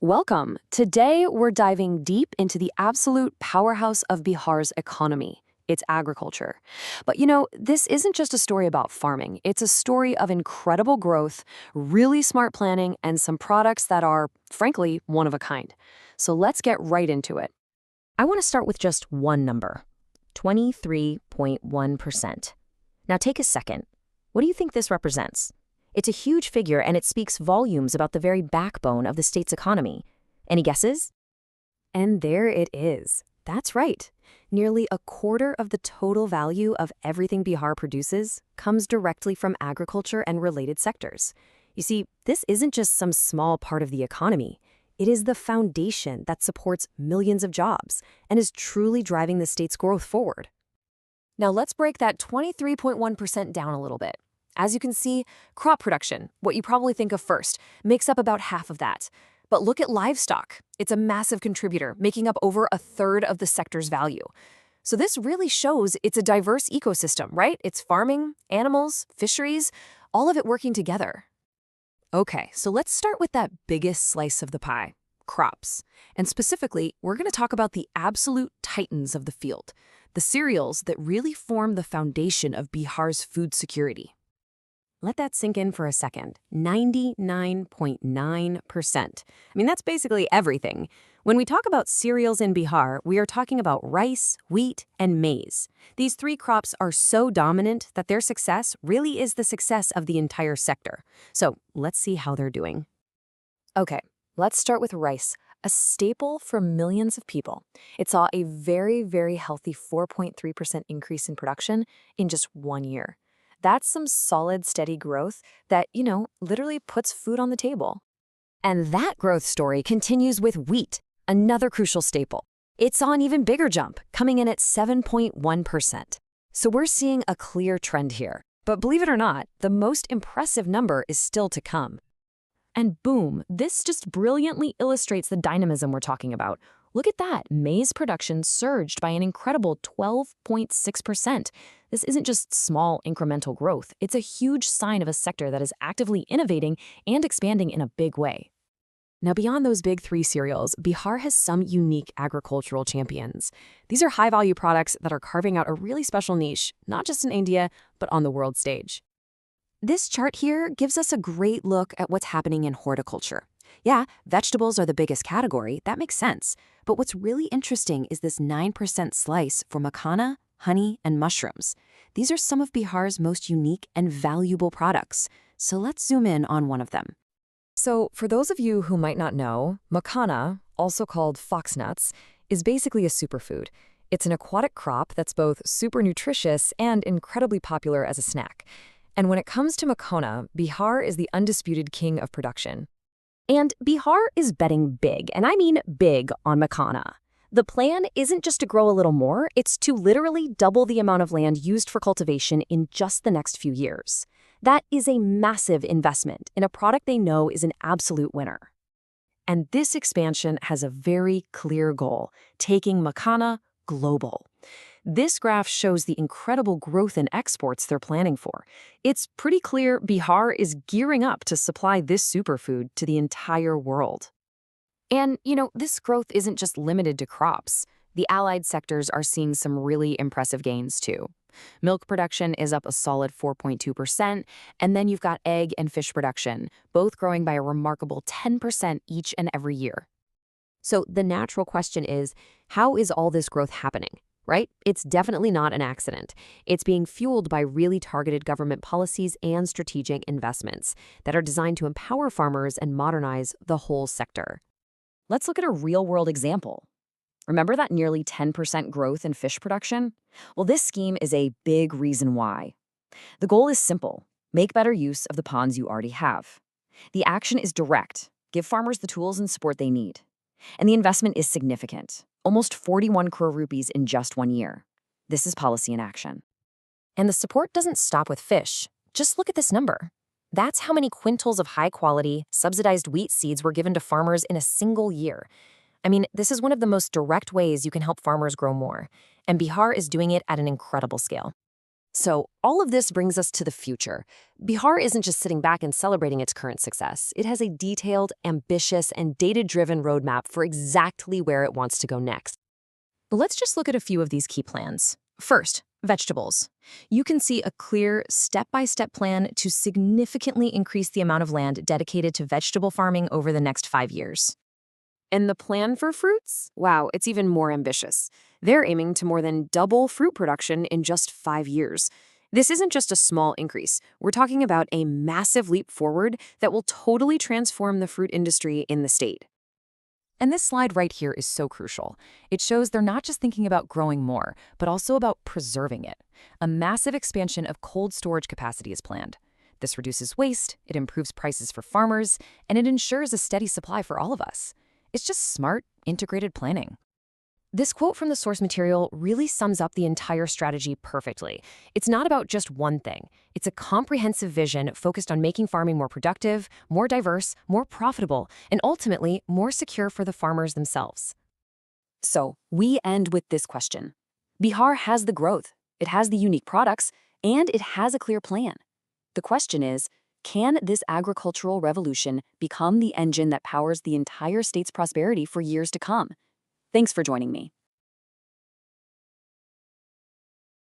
Welcome. Today, we're diving deep into the absolute powerhouse of Bihar's economy. It's agriculture. But this isn't just a story about farming. It's a story of incredible growth, really smart planning, and some products that are, frankly, one of a kind. So let's get right into it. I want to start with just one number, 23.1%. Now take a second. What do you think this represents? It's a huge figure and it speaks volumes about the very backbone of the state's economy. Any guesses? And there it is. That's right. Nearly a quarter of the total value of everything Bihar produces comes directly from agriculture and related sectors. You see, this isn't just some small part of the economy. It is the foundation that supports millions of jobs and is truly driving the state's growth forward. Now let's break that 23.1% down a little bit. As you can see, crop production, what you probably think of first, makes up about half of that. But look at livestock. It's a massive contributor, making up over a third of the sector's value. So this really shows it's a diverse ecosystem, right? It's farming, animals, fisheries, all of it working together. Okay, so let's start with that biggest slice of the pie, crops. And specifically, we're going to talk about the absolute titans of the field, the cereals that really form the foundation of Bihar's food security. Let that sink in for a second. 99.9%. That's basically everything. When we talk about cereals in Bihar, we are talking about rice, wheat, and maize. These three crops are so dominant that their success really is the success of the entire sector. So let's see how they're doing. Okay, let's start with rice, a staple for millions of people. It saw a very, very healthy 4.3% increase in production in just 1 year. That's some solid, steady growth that, literally puts food on the table. And that growth story continues with wheat, another crucial staple. It saw an even bigger jump, coming in at 7.1%. So we're seeing a clear trend here. But believe it or not, the most impressive number is still to come. And boom, this just brilliantly illustrates the dynamism we're talking about. Look at that, maize production surged by an incredible 12.6%. This isn't just small incremental growth, it's a huge sign of a sector that is actively innovating and expanding in a big way. Now beyond those big three cereals, Bihar has some unique agricultural champions. These are high-value products that are carving out a really special niche, not just in India, but on the world stage. This chart here gives us a great look at what's happening in horticulture. Yeah, vegetables are the biggest category, that makes sense. But what's really interesting is this 9% slice for makhana, honey, and mushrooms. These are some of Bihar's most unique and valuable products. So let's zoom in on one of them. So for those of you who might not know, makhana, also called foxnuts, is basically a superfood. It's an aquatic crop that's both super nutritious and incredibly popular as a snack. And when it comes to makhana, Bihar is the undisputed king of production. And Bihar is betting big, and I mean big, on makhana. The plan isn't just to grow a little more, it's to literally double the amount of land used for cultivation in just the next few years. That is a massive investment in a product they know is an absolute winner. And this expansion has a very clear goal, taking makhana global. This graph shows the incredible growth in exports they're planning for. It's pretty clear Bihar is gearing up to supply this superfood to the entire world. And, this growth isn't just limited to crops. The allied sectors are seeing some really impressive gains, too. Milk production is up a solid 4.2%, and then you've got egg and fish production, both growing by a remarkable 10% each and every year. So the natural question is, how is all this growth happening? Right? It's definitely not an accident. It's being fueled by really targeted government policies and strategic investments that are designed to empower farmers and modernize the whole sector. Let's look at a real-world example. Remember that nearly 10% growth in fish production? Well, this scheme is a big reason why. The goal is simple. Make better use of the ponds you already have. The action is direct. Give farmers the tools and support they need. And the investment is significant. Almost 41 crore rupees in just 1 year. This is policy in action. And the support doesn't stop with fish. Just look at this number. That's how many quintals of high-quality, subsidized wheat seeds were given to farmers in a single year. This is one of the most direct ways you can help farmers grow more. And Bihar is doing it at an incredible scale. So, all of this brings us to the future. Bihar isn't just sitting back and celebrating its current success. It has a detailed, ambitious, and data-driven roadmap for exactly where it wants to go next. Let's just look at a few of these key plans. First, vegetables. You can see a clear, step-by-step plan to significantly increase the amount of land dedicated to vegetable farming over the next 5 years. And the plan for fruits? Wow, it's even more ambitious. They're aiming to more than double fruit production in just 5 years. This isn't just a small increase. We're talking about a massive leap forward that will totally transform the fruit industry in the state. And this slide right here is so crucial. It shows they're not just thinking about growing more, but also about preserving it. A massive expansion of cold storage capacity is planned. This reduces waste, it improves prices for farmers, and it ensures a steady supply for all of us. It's just smart, integrated planning. This quote from the source material really sums up the entire strategy perfectly. It's not about just one thing. It's a comprehensive vision focused on making farming more productive, more diverse, more profitable, and ultimately more secure for the farmers themselves. So, we end with this question. Bihar has the growth, it has the unique products, and it has a clear plan. The question is, can this agricultural revolution become the engine that powers the entire state's prosperity for years to come? Thanks for joining me.